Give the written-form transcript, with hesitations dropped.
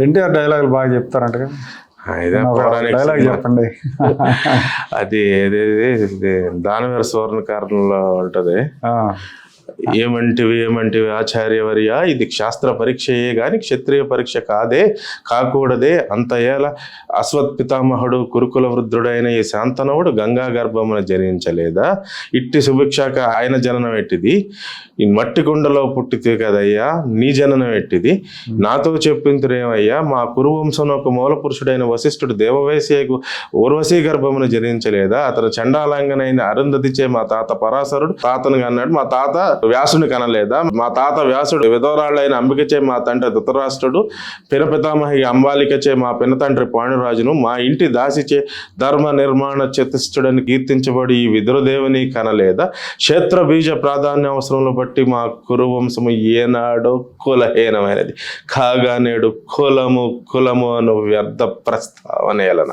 ఎన్టీఆర్ డైలాగులు బాగా చెప్తారంట కదా, డైలాగ్ చెప్పండి. అది దానవీర సువర్ణకారంలో ఉంటది. ఏమంటివి ఆచార్యవర్య, ఇది శాస్త్ర పరీక్షయే గాని క్షత్రియ పరీక్ష కాకూడదే. అంత ఏళ అశ్వత్ పితామహుడు కురుకుల వృద్ధుడైన ఈ శాంతనవుడు గంగా గర్భమున జనించలేదా? ఇట్టి సుభిక్షాక ఆయన జననం ఎట్టిది? ఈ మట్టి గుండలో పుట్టితే కదయ్యా నీ జననం ఎట్టిది? నాతో చెప్పింతురేమయ్యా, మా కురువంశంలో ఒక మూల పురుషుడైన వశిష్ఠుడు దేవవైశ్యకు ఊర్వశీ గర్భమున జనించలేదా? అతను చండాలంగనైన అరుంధతిచే మా తాత పరాశరుడు తాతను అన్నాడు, మా తాత వ్యాసుని కనలేదా? మా తాత వ్యాసుడు విధవరాళ్ళైన అంబికచే మా తండ్రి ధృతరాష్ట్రుడు, పినపితామహి అంబాలికచే మా పినతండ్రి పాండురాజును, మా ఇంటి దాసిచే ధర్మ నిర్మాణ చతుష్టుడని కీర్తించబడి ఈ విదురదేవుని కనలేదా? క్షేత్ర బీజ ప్రాధాన్య అవసరంలో బట్టి మా కురువంశము ఏనాడో కులహీనమైనది కాగా నేడు కులము అను వ్యర్థ ప్రస్తావనేలన.